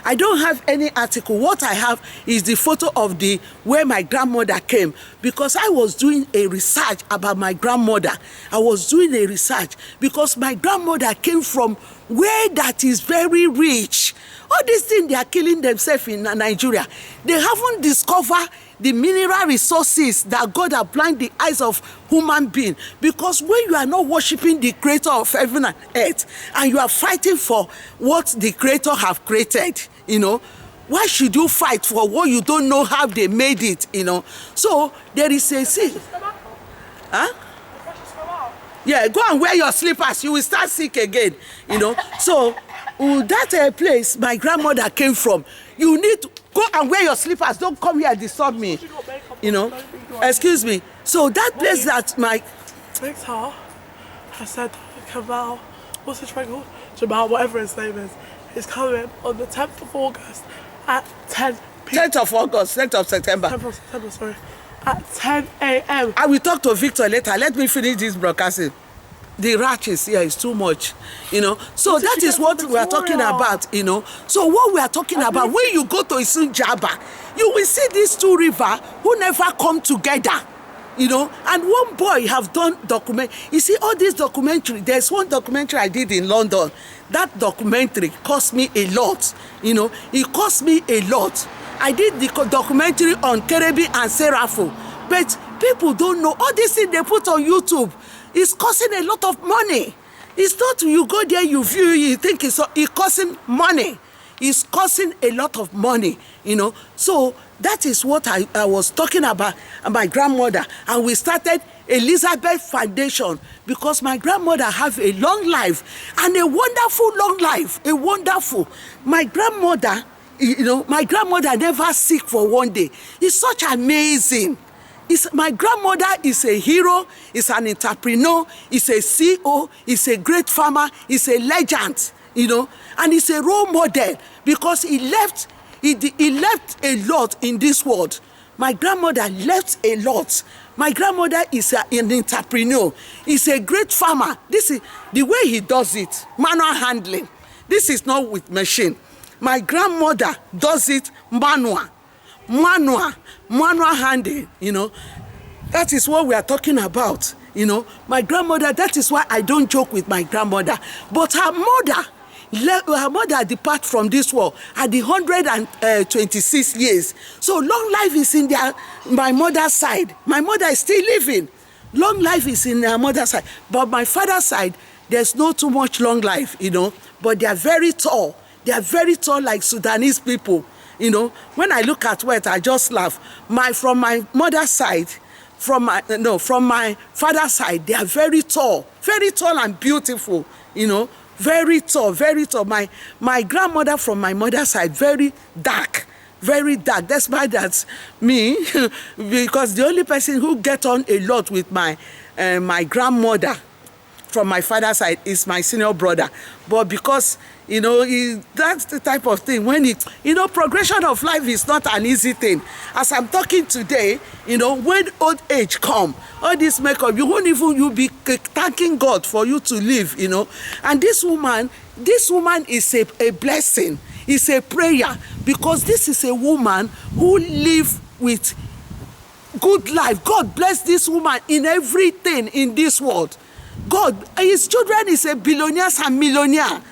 I don't have any article. What I have is the photo of where my grandmother came, because I was doing a research about my grandmother. I was doing a research because my grandmother came from where that is very rich. All these things, they are killing themselves in Nigeria. They haven't discovered the mineral resources that God has blinded the eyes of human being. Because when you are not worshiping the creator of heaven and earth, and you are fighting for what the creator have created, why should you fight for what you don't know how they made it, So there is a sin. Huh? Yeah, go and wear your slippers. You will start sick again, So that place my grandmother came from, you need to go and wear your slippers. Don't come here and disturb me. Excuse me. So that place that my... Next her, I said, Kamal, what's the train called? Jamal, whatever his name is coming on the 10th of August at 10 p.m. 10th of August, 10th of September. 10th of September, sorry. At 10 a.m. I will talk to Victor later. Let me finish this broadcasting. The ratchets here is too much, So that is what we are talking about, So what we are talking about, when you go to Isun Jaba, you will see these two rivers who never come together, And one boy have done document. You see all this documentary. There's one documentary I did in London. That documentary cost me a lot, It cost me a lot. I did the documentary on Kerebi and Serapho, but people don't know all these things they put on YouTube. It's costing a lot of money. It's not you go there, you view, you think it's costing money. It's costing a lot of money, So that is what I was talking about, my grandmother. And we started Elizabeth Foundation because my grandmother have a long life and a wonderful long life, My grandmother, my grandmother never sick for one day. It's such amazing. My grandmother is a hero, is an entrepreneur, is a CEO, is a great farmer, is a legend, and is a role model because he left a lot in this world. My grandmother left a lot. My grandmother is an entrepreneur, is a great farmer. This is the way he does it, manual handling. This is not with machine. My grandmother does it manual handling, That is what we are talking about, My grandmother, that is why I don't joke with my grandmother. But her mother depart from this world at the 126 years. So long life is in my mother's side. My mother is still living. Long life is in her mother's side. But my father's side, there's not too much long life, But they are very tall. They are very tall like Sudanese people. When I look at wealth, I just laugh. From my mother's side, from my father's side, they are very tall and beautiful, very tall, very tall. My grandmother from my mother's side, very dark. That's why that's me, because the only person who get on a lot with my grandmother from my father's side is my senior brother. But because that's the type of thing when progression of life is not an easy thing. As I'm talking today, when old age come, all this makeup, you'll be thanking God for you to live, And this woman is a blessing, it's a prayer, because this is a woman who live with good life. God bless this woman in everything in this world. God, his children is a billionaires and millionaire,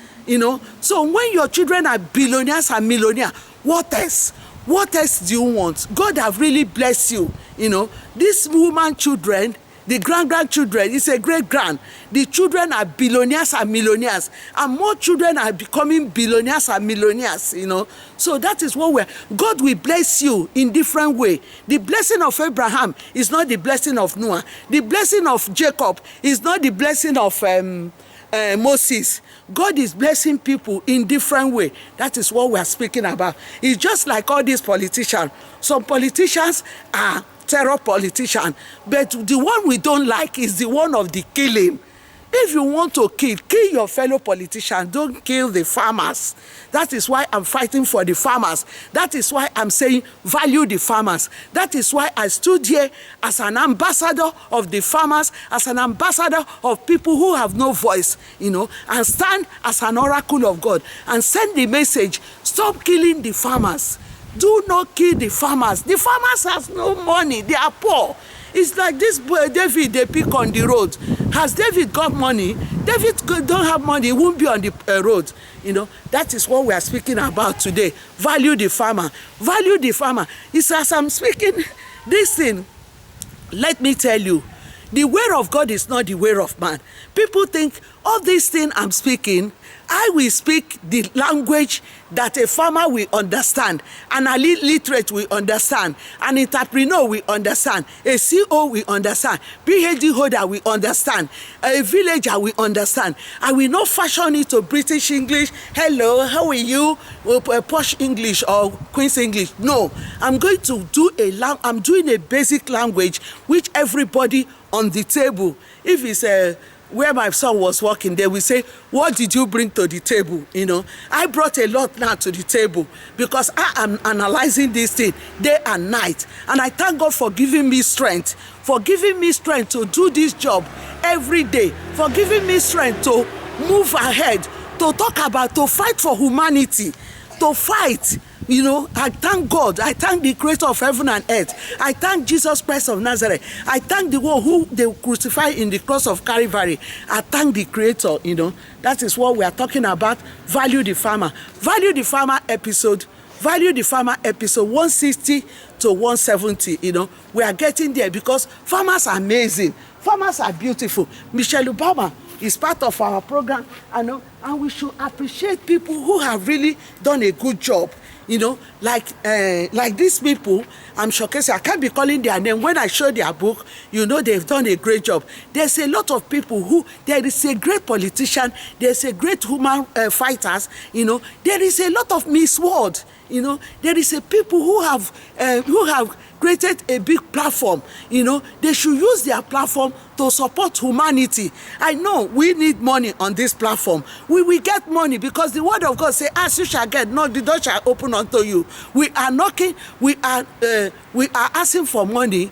So when your children are billionaires and millionaire, what else? What else do you want? God have really blessed you, This woman children, the grandchildren, is a great-grand. The children are billionaires and millionaires. And more children are becoming billionaires and millionaires, So that is what God will bless you in different way. The blessing of Abraham is not the blessing of Noah. The blessing of Jacob is not the blessing of Moses. God is blessing people in different way. That is what we are speaking about. It's just like all these politicians. Some politicians are terror politicians, but the one we don't like is the one of the killing. If you want to kill your fellow politicians. Don't kill the farmers. That is why I'm fighting for the farmers. That is why I'm saying value the farmers. That is why I stood here as an ambassador of the farmers, as an ambassador of people who have no voice, and stand as an oracle of God and send the message. Stop Stop killing the farmers. Do not kill the farmers. The farmers has no money. They are poor. It's like this boy David they pick on the road. Has David got money? David don't have money. He won't be on the road. You know, that is what we are speaking about today. Value the farmer. Value the farmer. It's as I'm speaking this thing. Let me tell you, the way of God is not the way of man. People think all these things I'm speaking, I will speak the language that a farmer will understand, an illiterate will understand, an entrepreneur will understand, a CEO will understand, PhD holder will understand, a villager will understand. I will not fashion it to British English, hello, how are you, posh English or Queen's English. No, I'm going to do I'm doing a basic language which everybody on the table, if it's where my son was working, they will say, what did you bring to the table? You know, I brought a lot now to the table because I am analyzing this thing day and night. And I thank God for giving me strength, to do this job every day, for giving me strength to move ahead, to talk about, to fight for humanity, to fight. You know, I thank God. I thank the creator of heaven and earth. I thank Jesus Christ of Nazareth. I thank the one who they crucified in the cross of Calvary. I thank the creator, you know. That is what we are talking about. Value the farmer. Value the farmer episode. Value the farmer episode 160 to 170, you know. We are getting there because farmers are amazing. Farmers are beautiful. Michelle Obama is part of our program, I know, and we should appreciate people who have really done a good job. You know, like these people, I'm showcasing, I can't be calling their name. When I show their book, you know, they've done a great job. There's a lot of people who, there is a great politician, there's a great human fighters, you know, there is a lot of misword, you know, there is a people who have created a big platform, you know, they should use their platform to support humanity. I know we need money on this platform. We will get money because the word of God says, as you shall get, no, the door shall open unto you. We are knocking, we are asking for money.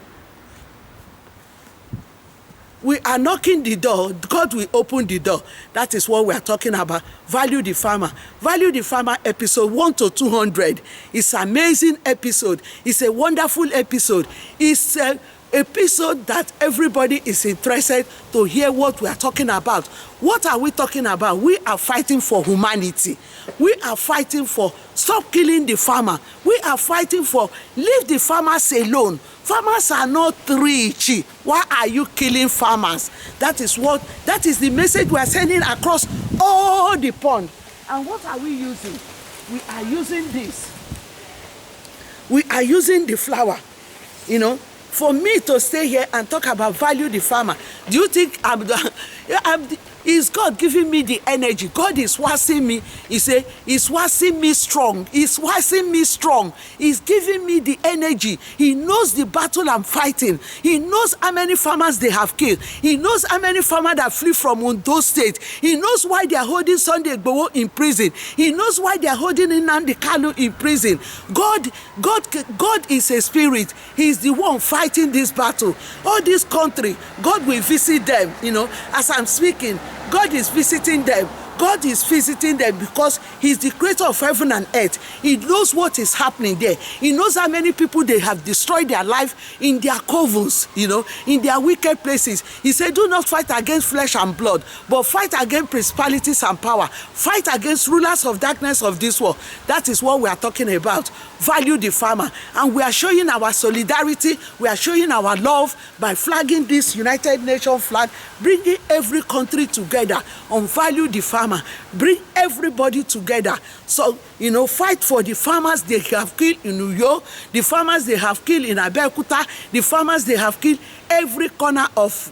We are knocking the door, God will open the door. That is what we are talking about. Value the farmer. Value the farmer episode 1 to 200. It's an amazing episode. It's a wonderful episode. It's an episode that everybody is interested to hear what we are talking about. What are we talking about? We are fighting for humanity. We are fighting for stop killing the farmer. We are fighting for leave the farmers alone. Farmers are not rich. Why are you killing farmers? That is the message we are sending across all the pond. And what are we using? We are using this. We are using the flour. You know, for me to stay here and talk about value the farmer, do you think is God giving me the energy? God is waxing me. He say, he's waxing me strong. He's waxing me strong. He's giving me the energy. He knows the battle I'm fighting. He knows how many farmers they have killed. He knows how many farmers that flee from Ondo State. He knows why they are holding Sunday Igboho in prison. He knows why they are holding Nnamdi Kanu in prison. God is a spirit. He is the one fighting this battle. All this country, God will visit them. You know, as I'm speaking, God is visiting them. God is visiting them because he's the creator of heaven and earth. He knows what is happening there. He knows how many people they have destroyed their life in their covens, you know, in their wicked places. He said, do not fight against flesh and blood, but fight against principalities and power. Fight against rulers of darkness of this world. That is what we are talking about. Value the farmer. And we are showing our solidarity. We are showing our love by flagging this United Nations flag, bringing every country together on value the farmer. Bring everybody together. So, you know, fight for the farmers they have killed in New York, the farmers they have killed in Abeokuta, the farmers they have killed every corner of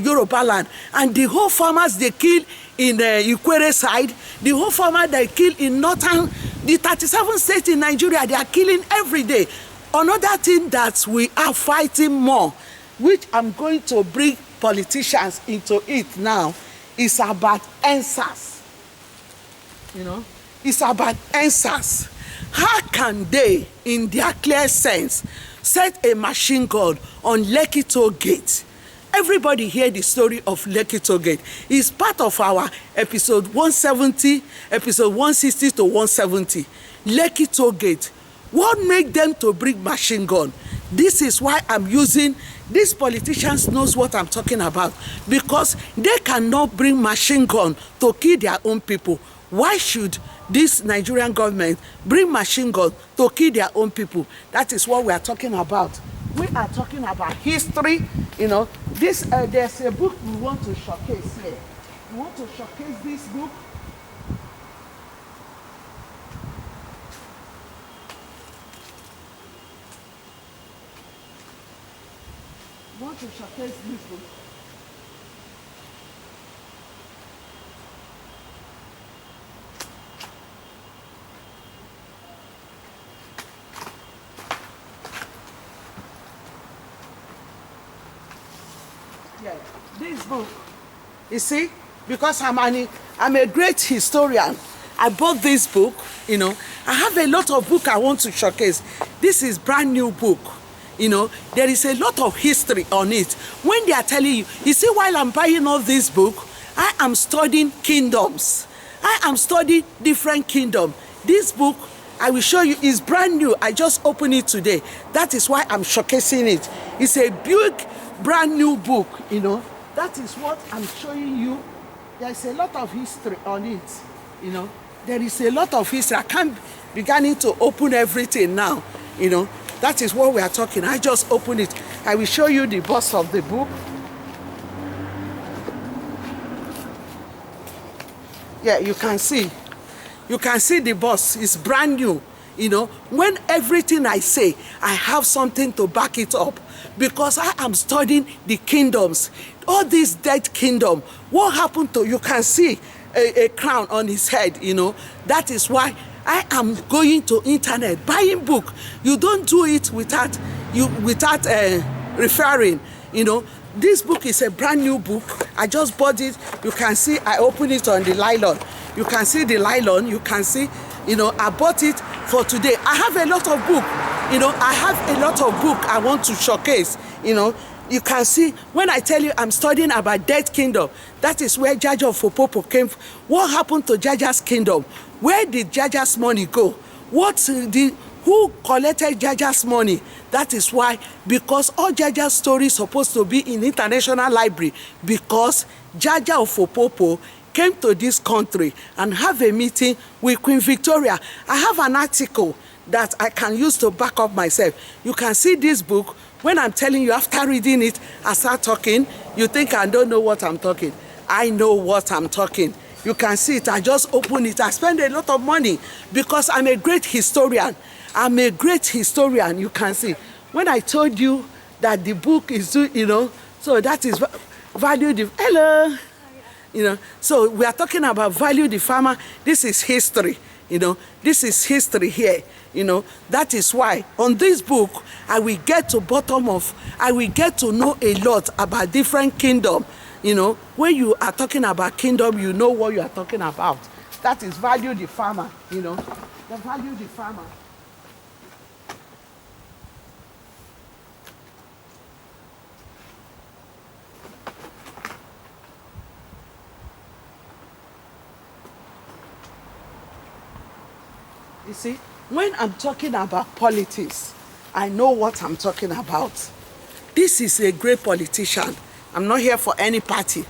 Yoruba land, and the whole farmers they killed in Ikwere side, the whole farmer they killed in northern, the 37 states in Nigeria, they are killing every day. Another thing that we are fighting more, which I'm going to bring politicians into it now, is about answers. You know, it's about answers. How can they, in their clear sense, set a machine gun on Lekki Toll Gate everybody hear the story of Lekki Toll Gate. It's part of our episode 170, episode 160 to 170. Lekki Toll Gate. What made them to bring machine gun? This is why I'm using, these politicians knows what I'm talking about, because they cannot bring machine gun to kill their own people. Why should this Nigerian government bring machine gun to kill their own people? That is what we are talking about. We are talking about history. You know, this there's a book we want to showcase here. We want to showcase this book. We want to showcase this book. Yeah, this book, you see, because I'm a great historian. I bought this book, you know. I have a lot of book I want to showcase. This is brand new book, you know. There is a lot of history on it. When they are telling you see, while I'm buying all this book, I am studying kingdoms. I am studying different kingdoms. This book, I will show you, is brand new. I just opened it today. That is why I'm showcasing it. It's a big, brand new book, you know. That is what I'm showing you. There's a lot of history on it, you know. There is a lot of history. I can't beginning to open everything now, you know. That is what we are talking. I just opened it. I will show you the box of the book. Yeah, you can see. You can see the box. It's brand new. You know, when everything I say, I have something to back it up, because I am studying the kingdoms, all these dead kingdom. What happened to, you can see a crown on his head, you know. That is why I am going to internet, buying book. You don't do it without referring, you know. This book is a brand new book. I just bought it. You can see I opened it on the nylon. You can see the nylon. You can see, you know, I bought it for today. I have a lot of book, you know. I have a lot of book I want to showcase, you know. You can see when I tell you I'm studying about dead kingdom, that is where Jaja of Opopo came from. What happened to Jaja's kingdom? Where did Jaja's money go? Who collected Jaja's money? That is why, because all Jaja's stories supposed to be in international library, because Jaja of Opopo came to this country and have a meeting with Queen Victoria. I have an article that I can use to back up myself. You can see this book. When I'm telling you, after reading it, I start talking, you think I don't know what I'm talking. I know what I'm talking. You can see it. I just open it. I spend a lot of money because I'm a great historian. I'm a great historian. You can see. When I told you that the book is, you know, so that is value the, hello. You know, so we are talking about value the farmer. This is history, you know. This is history here, you know. That is why on this book, I will get to bottom of, I will get to know a lot about different kingdom, you know. When you are talking about kingdom, you know what you are talking about. That is value the farmer, you know. The value the farmer. You see, when I'm talking about politics, I know what I'm talking about. This is a great politician. I'm not here for any party.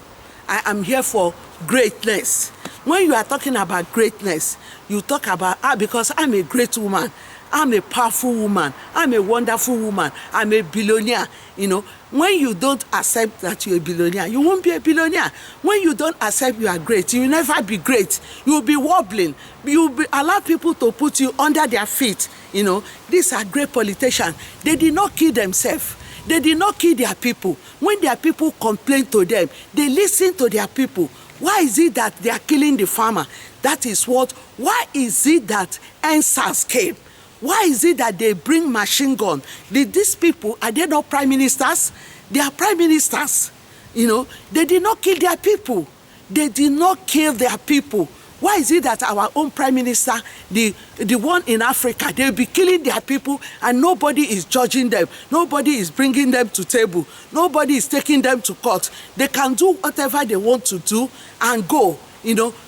I am here for greatness. When you are talking about greatness, you talk about, because I'm a great woman, I'm a powerful woman, I'm a wonderful woman, I'm a billionaire, you know. When you don't accept that you're a billionaire, you won't be a billionaire. When you don't accept you are great, you will never be great. You will be wobbling. You will allow people to put you under their feet, you know. These are great politicians. They did not kill themselves. They did not kill their people. When their people complain to them, they listen to their people. Why is it that they are killing the farmer? That is what, why is it that NSAS came? Why is it that they bring machine gun? These people, are they not prime ministers? They are prime ministers. You know, they did not kill their people. They did not kill their people. Why is it that our own prime minister, the one in Africa, they'll be killing their people and nobody is judging them, nobody is bringing them to table, nobody is taking them to court? They can do whatever they want to do and go,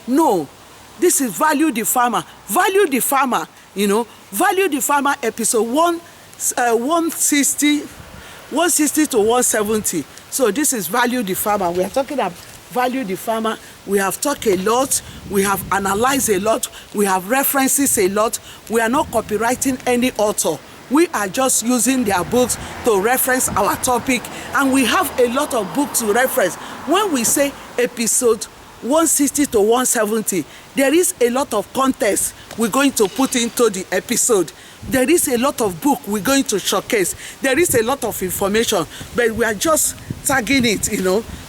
No, this is Value the Farmer. Value the Farmer, Value the Farmer episode 160 to 170. So this is Value the Farmer. We are talking about Value the Farmer. We have talked a lot, we have analyzed a lot, we have references a lot. We are not copywriting any author. We are just using their books to reference our topic, and we have a lot of books to reference. When we say episode 160 to 170, there is a lot of context we're going to put into the episode. There is a lot of book we're going to showcase. There is a lot of information, but we are just tagging it,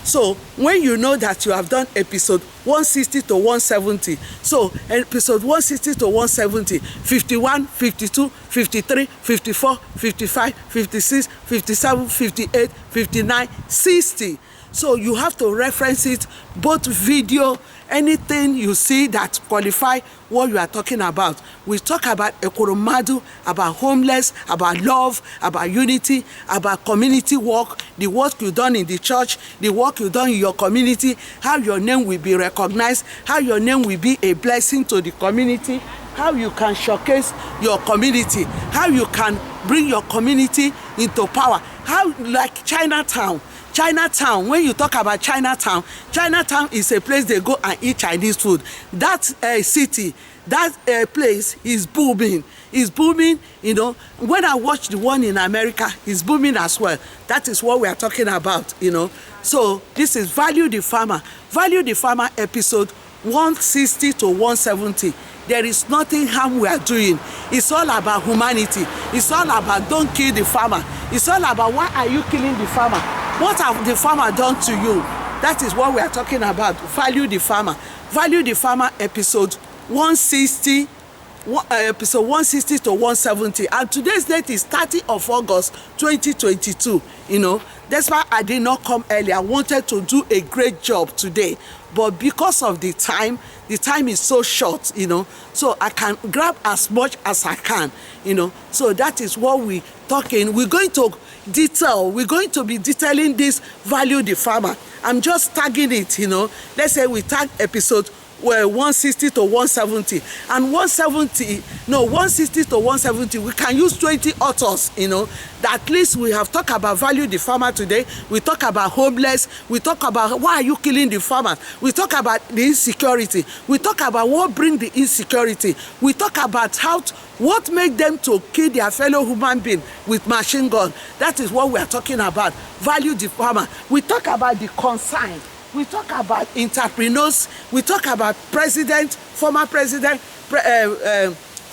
So when you know that you have done episode 160 to 170, so episode 160 to 170, 51, 52, 53, 54, 55, 56, 57, 58, 59, 60. So you have to reference it, both video, anything you see that qualify what you are talking about. We talk about Ekoromadu, about homeless, about love, about unity, about community work, the work you done in the church, the work you done in your community, how your name will be recognized, how your name will be a blessing to the community, how you can showcase your community, how you can bring your community into power, how, like Chinatown, when you talk about Chinatown is a place they go and eat Chinese food. That city, that place is booming. It's booming, When I watch the one in America, it's booming as well. That is what we are talking about, So this is Value the Farmer. Value the Farmer episode 160 to 170. There is nothing harm we are doing. It's all about humanity. It's all about don't kill the farmer. It's all about why are you killing the farmer? What have the farmer done to you? That is what we are talking about. Value the Farmer. Value the Farmer episode 160 to 170. And today's date is 30th of August 2022. That's why I did not come early. I wanted to do a great job today, but because of the time is so short, so I can grab as much as I can, So that is what we talking. We're going to be detailing this Value the Farmer. I'm just tagging it, Let's say we tag episode 160 to 170 and 160 to 170. We can use 20 authors, that at least we have talked about Value the Farmer today. We talk about homeless. We talk about why are you killing the farmers. We talk about the insecurity. We talk about what bring the insecurity. We talk about what make them to kill their fellow human being with machine gun. That is what we are talking about. Value the Farmer. We talk about the consign. We talk about entrepreneurs. We talk about president, former president,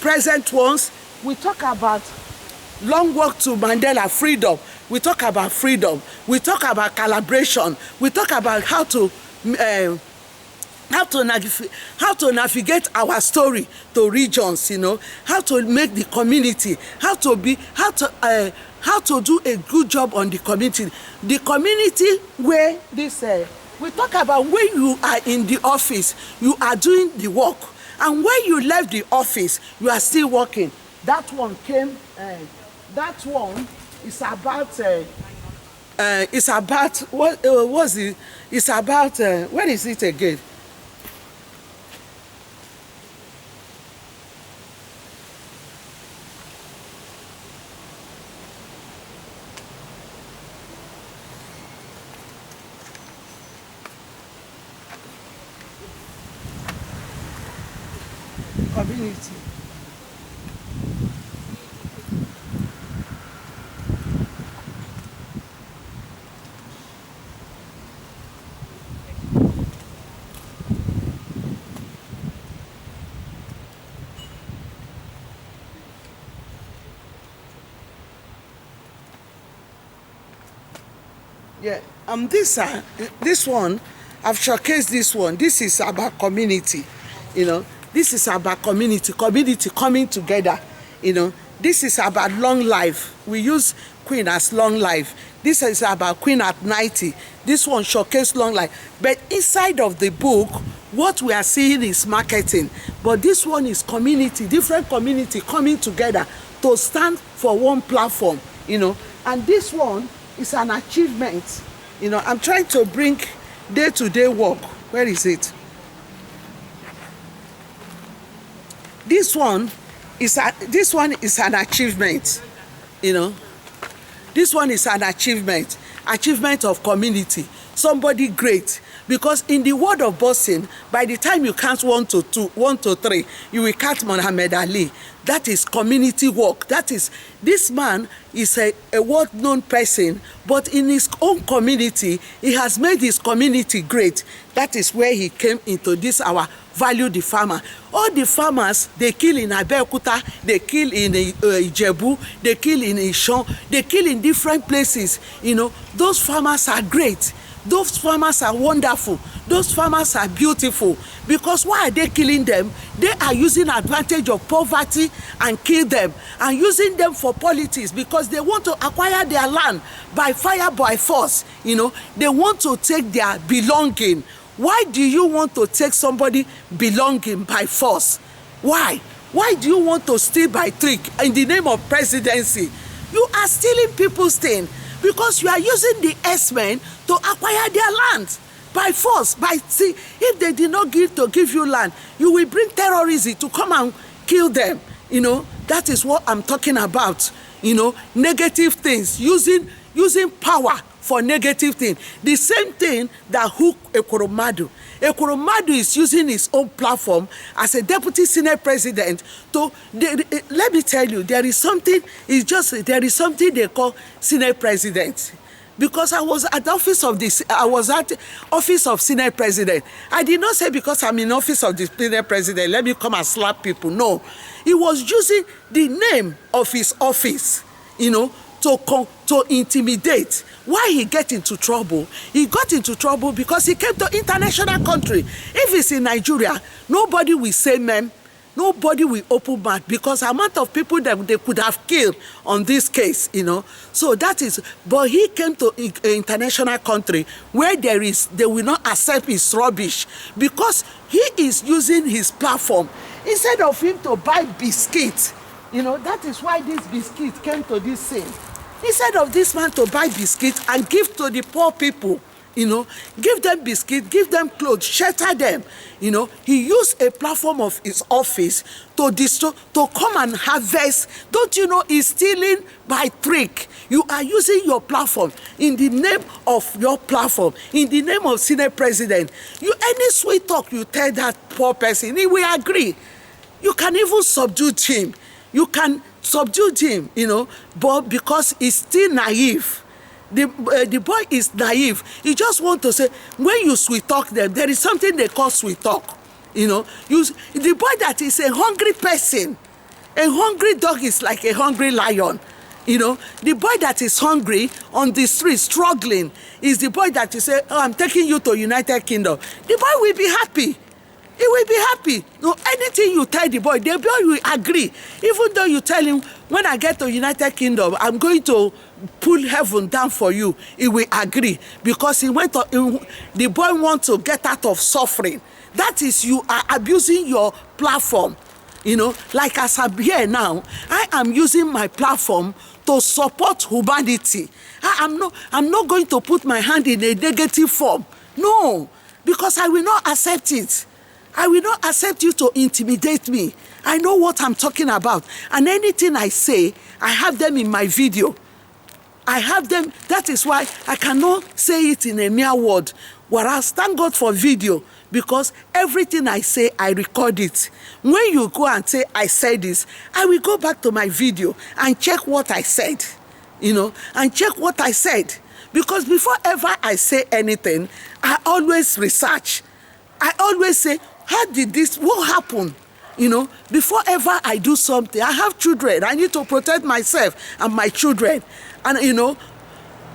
present ones. We talk about long walk to Mandela, freedom. We talk about freedom. We talk about collaboration. We talk about how to navigate our story to regions, how to make the community, how to do a good job on the community where this. We talk about when you are in the office, you are doing the work, and when you left the office, you are still working. That one came. That one is about. It's about what was it? It's about where is it again? Community. Yeah, this one, I've showcased this one. This is about community, This is about community coming together, This is about long life. We use Queen as long life. This is about Queen at 90. This one showcase long life. But inside of the book, what we are seeing is marketing, but this one is community, different community coming together to stand for one platform, you know. And this one is an achievement, you know. I'm trying to bring day-to-day work. Where is it? This one is an achievement, you know. This one is an achievement of community, somebody great. Because in the world of boxing, by the time you count 1 to 3, you will count Muhammad Ali. That is community work. That is, this man is a world-known person, but in his own community, he has made his community great. That is where he came into this, our value the farmer. All the farmers, they kill in Abeokuta, they kill in Ijebu, they kill in Ishon, they kill in different places. You know, those farmers are great. Those farmers are wonderful. Those farmers are beautiful. Because why are they killing them? They are using advantage of poverty and kill them, and using them for politics, because they want to acquire their land by fire, by force. You know, they want to take their belonging. Why do you want to take somebody belonging by force? Why? Why do you want to steal by trick in the name of presidency? You are stealing people's things, because you are using the S-men to acquire their land by force. If they did not give you land, you will bring terrorism to come and kill them. You know, that is what I'm talking about. You know, negative things, using power for negative things. The same thing that hook Ekoromadu. Ekoromadu is using his own platform as a deputy senate president to, let me tell you, there is something they call senate president. Because I was at office of senate president. I did not say because I'm in office of the senate president, let me come and slap people. No, he was using the name of his office, you know, to intimidate. Why he get into trouble? He got into trouble because he came to international country. If it's in Nigeria, nobody will say ma'am. Nobody will open mouth, because amount of people that they could have killed on this case, you know. So that is, but he came to an international country where they will not accept his rubbish, because he is using his platform. Instead of him to buy biscuits, you know, that is why this biscuit came to this scene. Instead of this man to buy biscuits and give to the poor people, you know, give them biscuit, give them clothes, shelter them. You know, he used a platform of his office to come and harvest. Don't you know he's stealing by trick? You are using your platform in the name of your platform, in the name of Senate President. Any sweet talk you tell that poor person, he will agree. You can even subdue him. You can subdue him, you know, but because he's still naive. The boy is naive. He just want to say, when you sweet talk them, there is something they call sweet talk. You know, the boy that is a hungry person, a hungry dog is like a hungry lion. You know, the boy that is hungry on the street struggling is the boy that you say, oh, I'm taking you to United Kingdom. The boy will be happy. He will be happy. No, anything you tell the boy will agree. Even though you tell him, when I get to United Kingdom, I'm going to pull heaven down for you, he will agree. Because the boy wants to get out of suffering. That is, you are abusing your platform. You know, like as I'm here now, I am using my platform to support humanity. I'm not going to put my hand in a negative form. No, because I will not accept it. I will not accept you to intimidate me. I know what I'm talking about. And anything I say, I have them in my video. I have them. That is why I cannot say it in a mere word. Whereas, thank God for video, because everything I say, I record it. When you go and say, I said this, I will go back to my video and check what I said. You know, and check what I said. Because before ever I say anything, I always research. I always say, what happened? You know, before ever I do something, I have children. I need to protect myself and my children. And, you know,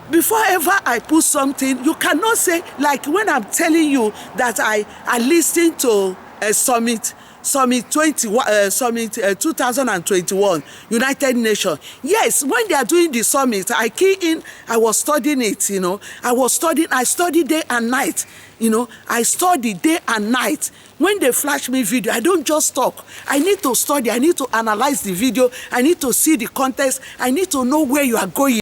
before ever I put something, you cannot say, like when I'm telling you that I listened to a summit, Summit 2021, United Nations. Yes, when they are doing the summit, I key in, I was studying it, you know. I studied day and night, you know. I study day and night. When they flash me video, I don't just talk. I need to study, I need to analyze the video, I need to see the context, I need to know where you are going.